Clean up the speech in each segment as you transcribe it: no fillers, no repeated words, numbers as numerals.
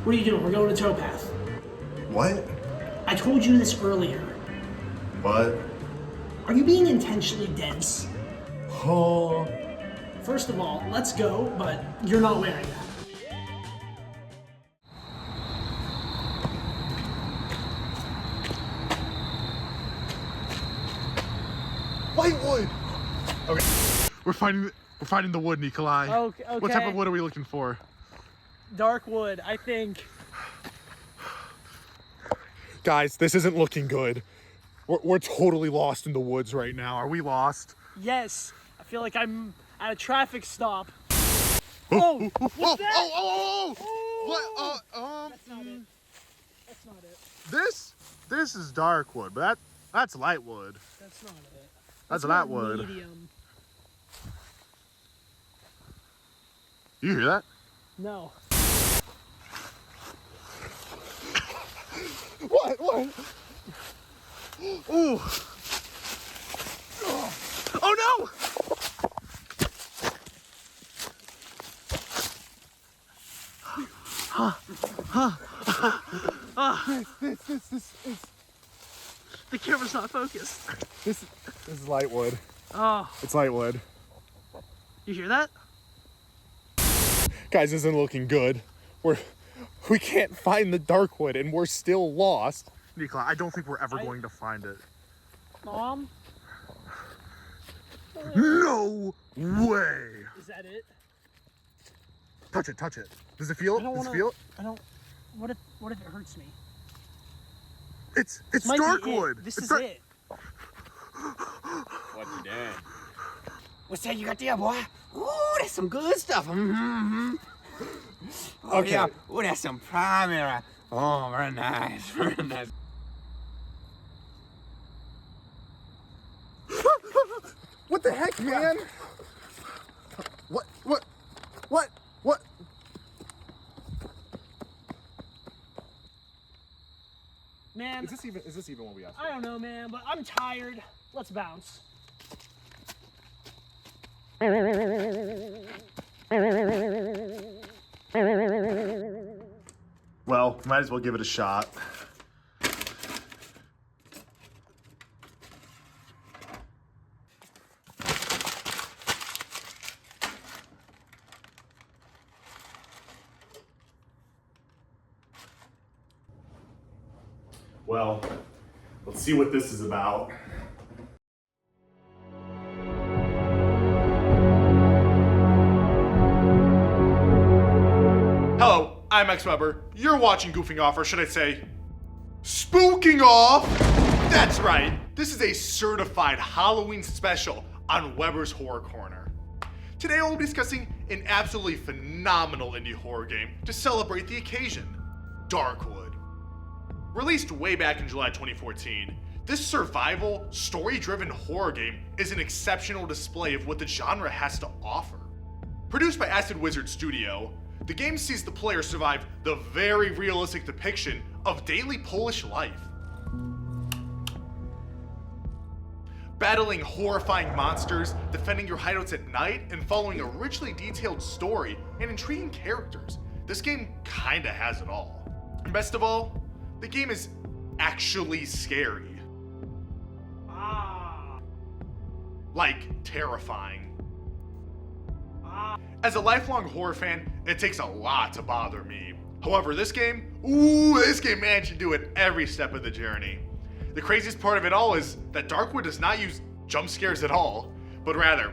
What are you doing? We're going to Towpath. What? I told you this earlier. What? Are you being intentionally dense? Oh. First of all, let's go, but you're not wearing that. Whitewood! Okay. We're finding the wood, Nikolai. Okay. What type of wood are we looking for? Darkwood, I think. Guys, this isn't looking good. We're totally lost in the woods right now. Are we lost? Yes. I feel like I'm at a traffic stop. Oh! What's that? Oh! Oh! What? That's not it. That's not it. This is Darkwood, but that's Lightwood. That's not it. That's not Lightwood. Medium. You hear that? No. What? Ooh. Oh no! This is... The camera's not focused. This is Lightwood. Oh. It's Lightwood. You hear that? Guys, this isn't looking good. We can't find the Darkwood and we're still lost. Nikolai, I don't think we're ever going to find it. Mom? No way! Is that it? Touch it. Does it feel it? Does it feel it? I don't. What if it hurts me? It's Might be Darkwood. it. This is it. What you doing? What's that you got there, boy? Ooh, that's some good stuff. Oh, Okay. yeah. Ooh, that's some primary. Oh, very nice. Very nice. What the heck, man? What? Man, Is this even what we asked for? I don't know, man, but I'm tired. Let's bounce. Well, might as well give it a shot. Well, let's see what this is about. Hello, I'm X Weber. You're watching Goofing Off, or should I say, Spooking Off! That's right, this is a certified Halloween special on Weber's Horror Corner. Today we'll be discussing an absolutely phenomenal indie horror game to celebrate the occasion, Darkwood. Released way back in July 2014, this survival, story-driven horror game is an exceptional display of what the genre has to offer. Produced by Acid Wizard Studio, the game sees the player survive the very realistic depiction of daily Polish life. Battling horrifying monsters, defending your hideouts at night, and following a richly detailed story and intriguing characters, this game kinda has it all. And best of all, the game is actually scary. Like, terrifying. As a lifelong horror fan, it takes a lot to bother me. However, this game managed to do it every step of the journey. The craziest part of it all is that Darkwood does not use jump scares at all, but rather,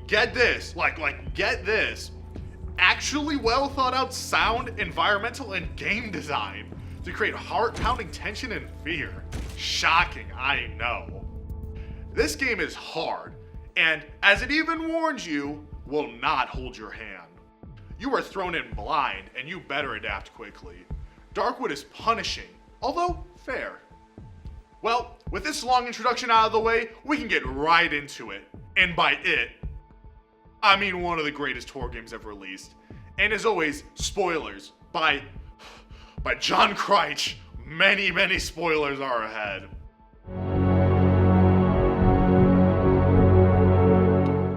get this, get this, actually well thought out sound, environmental, and game design to create heart-pounding tension and fear. Shocking, I know. This game is hard, and as it even warns you, will not hold your hand. You are thrown in blind, and you better adapt quickly. Darkwood is punishing, although fair. Well, with this long introduction out of the way, we can get right into it. And by it, I mean one of the greatest horror games ever released. And as always, spoilers by John Kreitch. Many spoilers are ahead.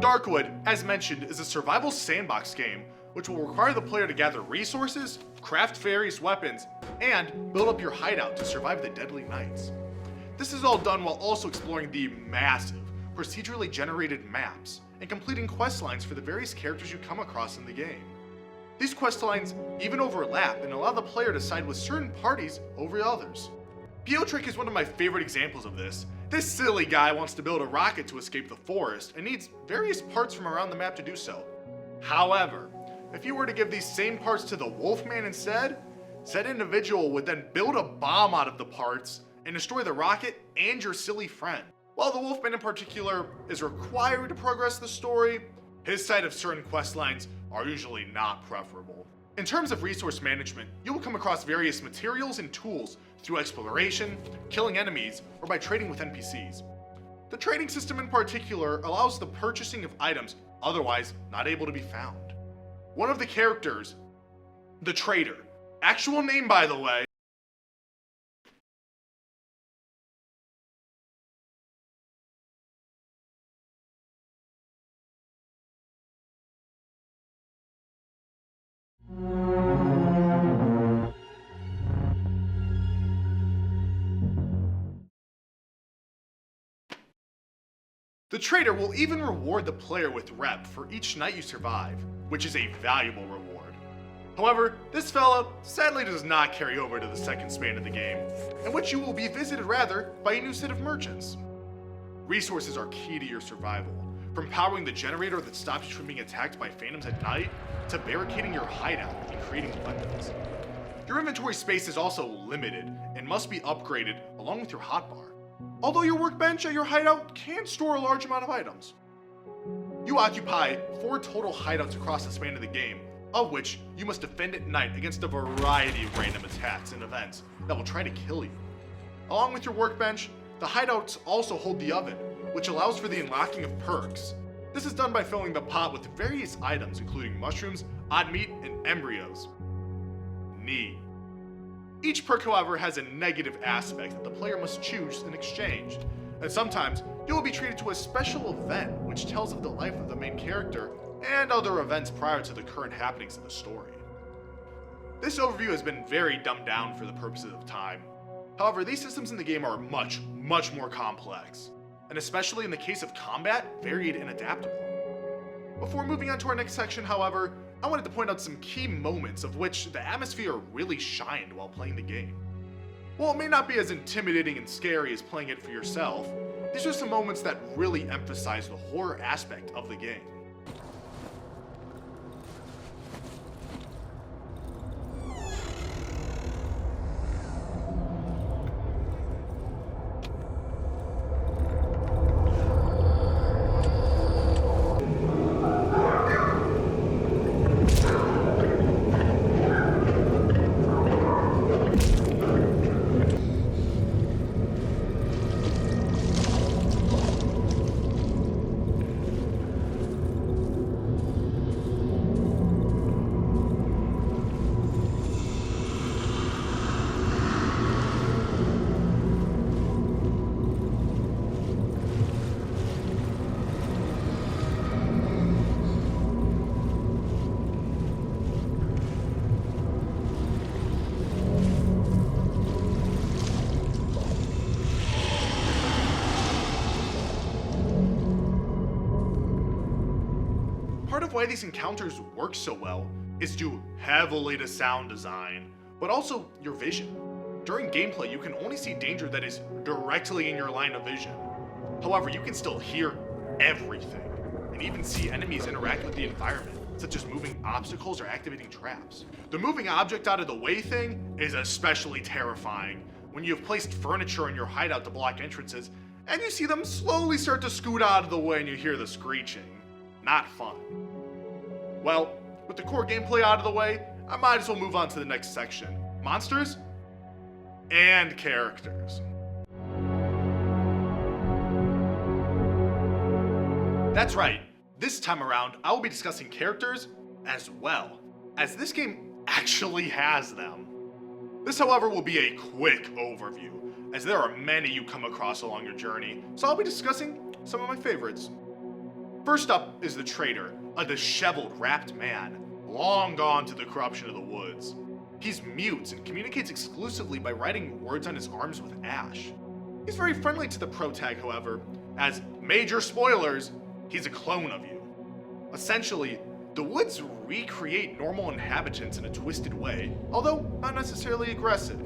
Darkwood, as mentioned, is a survival sandbox game which will require the player to gather resources, craft various weapons, and build up your hideout to survive the deadly nights. This is all done while also exploring the massive, procedurally generated maps and completing quest lines for the various characters you come across in the game. These quest lines even overlap and allow the player to side with certain parties over others. Piotrek is one of my favorite examples of this. This silly guy wants to build a rocket to escape the forest and needs various parts from around the map to do so. However, if you were to give these same parts to the Wolfman instead, said individual would then build a bomb out of the parts and destroy the rocket and your silly friend. While the Wolfman in particular is required to progress the story, his side of certain quest lines are usually not preferable. In terms of resource management, you will come across various materials and tools through exploration, killing enemies, or by trading with NPCs. The trading system in particular allows the purchasing of items otherwise not able to be found. One of the characters, the trader, actual name by the way, the trader will even reward the player with rep for each night you survive, which is a valuable reward. However, this fella sadly does not carry over to the second span of the game, in which you will be visited rather by a new set of merchants. Resources are key to your survival, from powering the generator that stops you from being attacked by phantoms at night, to barricading your hideout and creating weapons. Your inventory space is also limited and must be upgraded along with your hotbar. Although your workbench at your hideout can store a large amount of items. You occupy 4 total hideouts across the span of the game, of which you must defend at night against a variety of random attacks and events that will try to kill you. Along with your workbench, the hideouts also hold the oven, which allows for the unlocking of perks. This is done by filling the pot with various items including mushrooms, odd meat, and embryos. Neat. Each perk, however, has a negative aspect that the player must choose in exchange, and sometimes you will be treated to a special event which tells of the life of the main character and other events prior to the current happenings in the story. This overview has been very dumbed down for the purposes of time. However, these systems in the game are much more complex, and especially in the case of combat, varied and adaptable. Before moving on to our next section, however, I wanted to point out some key moments of which the atmosphere really shined while playing the game. While it may not be as intimidating and scary as playing it for yourself, these are some moments that really emphasize the horror aspect of the game. Part of why these encounters work so well is due heavily to sound design, but also your vision. During gameplay, you can only see danger that is directly in your line of vision. However, you can still hear everything, and even see enemies interact with the environment, such as moving obstacles or activating traps. The moving object out of the way thing is especially terrifying when you have placed furniture in your hideout to block entrances, and you see them slowly start to scoot out of the way and you hear the screeching. Not fun. Well, with the core gameplay out of the way, I might as well move on to the next section. Monsters and characters. That's right, this time around I will be discussing characters as well, as this game actually has them. This, however, will be a quick overview, as there are many you come across along your journey, so I'll be discussing some of my favorites. First up is the Trader, a disheveled, wrapped man, long gone to the corruption of the woods. He's mute and communicates exclusively by writing words on his arms with ash. He's very friendly to the protag, however, as major spoilers, he's a clone of you. Essentially, the woods recreate normal inhabitants in a twisted way, although not necessarily aggressive.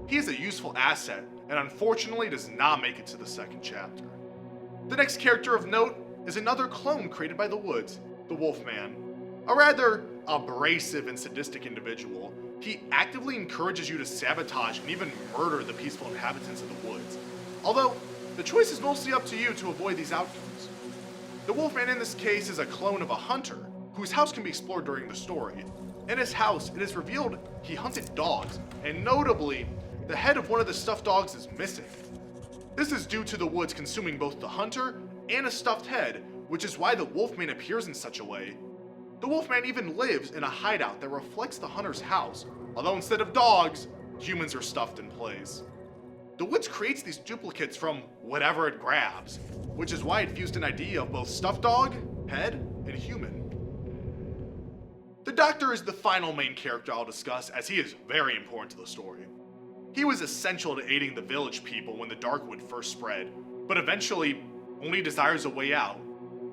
He is a useful asset, and unfortunately does not make it to the second chapter. The next character of note is another clone created by the woods, the Wolfman. A rather abrasive and sadistic individual, he actively encourages you to sabotage and even murder the peaceful inhabitants of the woods. Although, the choice is mostly up to you to avoid these outcomes. The Wolfman in this case is a clone of a hunter, whose house can be explored during the story. In his house, it is revealed he hunted dogs, and notably, the head of one of the stuffed dogs is missing. This is due to the woods consuming both the hunter and a stuffed head, which is why the Wolfman appears in such a way. The Wolfman even lives in a hideout that reflects the hunter's house, although instead of dogs, humans are stuffed in place. The woods creates these duplicates from whatever it grabs, which is why it fused an idea of both stuffed dog, head, and human. The Doctor is the final main character I'll discuss, as he is very important to the story. He was essential to aiding the village people when the Darkwood first spread, but eventually only desires a way out,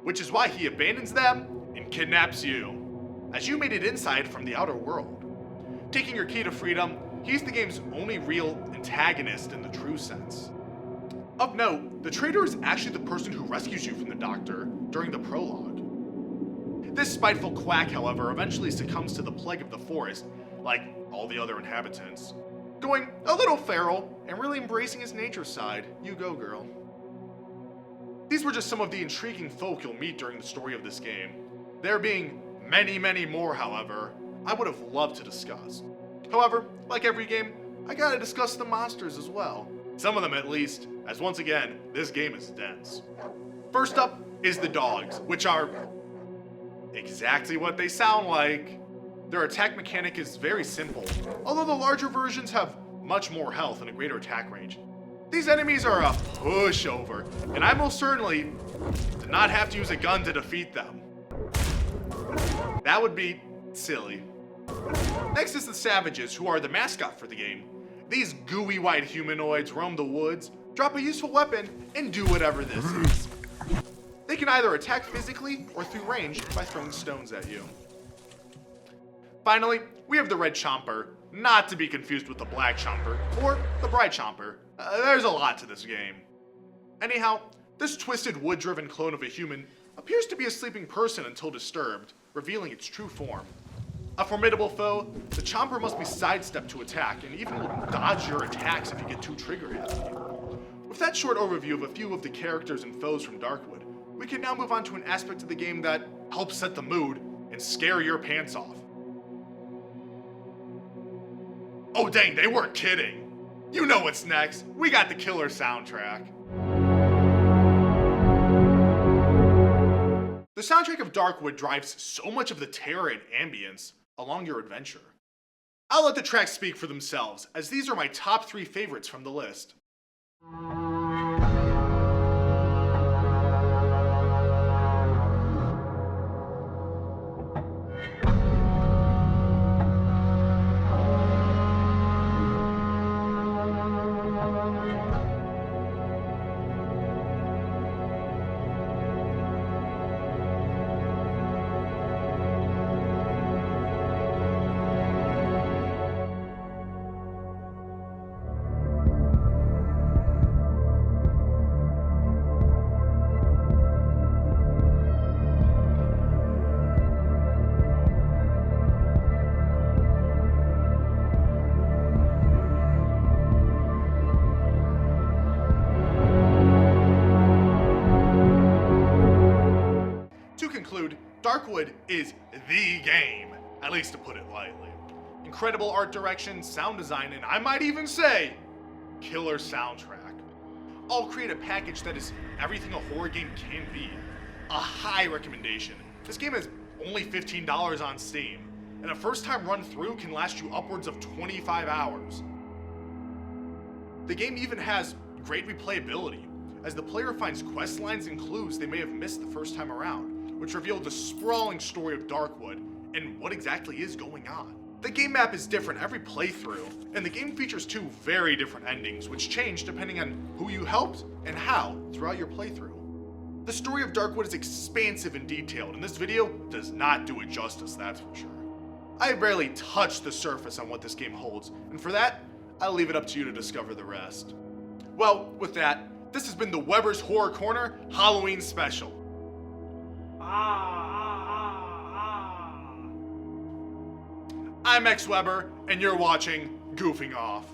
which is why he abandons them and kidnaps you, as you made it inside from the outer world. Taking your key to freedom, he's the game's only real antagonist in the true sense. Of note, the traitor is actually the person who rescues you from the Doctor during the prologue. This spiteful quack, however, eventually succumbs to the plague of the forest, like all the other inhabitants. Going a little feral and really embracing his nature side. You go, girl. These were just some of the intriguing folk you'll meet during the story of this game. There being many, many more, however, I would have loved to discuss. However, like every game, I gotta discuss the monsters as well. Some of them at least, as once again, this game is dense. First up is the dogs, which are exactly what they sound like. Their attack mechanic is very simple, although the larger versions have much more health and a greater attack range. These enemies are a pushover, and I most certainly did not have to use a gun to defeat them. That would be silly. Next is the Savages, who are the mascot for the game. These gooey white humanoids roam the woods, drop a useful weapon, and do whatever this is. They can either attack physically or through range by throwing stones at you. Finally, we have the Red Chomper, not to be confused with the Black Chomper or the Bright Chomper. There's a lot to this game. Anyhow, this twisted wood-driven clone of a human appears to be a sleeping person until disturbed, revealing its true form. A formidable foe, the Chomper must be sidestepped to attack and even will dodge your attacks if you get too trigger-happy. With that short overview of a few of the characters and foes from Darkwood, we can now move on to an aspect of the game that helps set the mood and scare your pants off. Oh dang, they weren't kidding. You know what's next. We got the killer soundtrack. The soundtrack of Darkwood drives so much of the terror and ambience along your adventure. I'll let the tracks speak for themselves, as these are my top 3 favorites from the list. Darkwood is the game, at least to put it lightly. Incredible art direction, sound design, and I might even say, killer soundtrack. All create a package that is everything a horror game can be. A high recommendation. This game is only $15 on Steam, and a first time run through can last you upwards of 25 hours. The game even has great replayability, as the player finds quest lines and clues they may have missed the first time around, which reveal the sprawling story of Darkwood and what exactly is going on. The game map is different every playthrough, and the game features 2 very different endings, which change depending on who you helped and how throughout your playthrough. The story of Darkwood is expansive and detailed, and this video does not do it justice, that's for sure. I barely touched the surface on what this game holds, and for that, I'll leave it up to you to discover the rest. Well, with that, this has been the Weber's Horror Corner Halloween Special. I'm X Weber, and you're watching Goofing Off.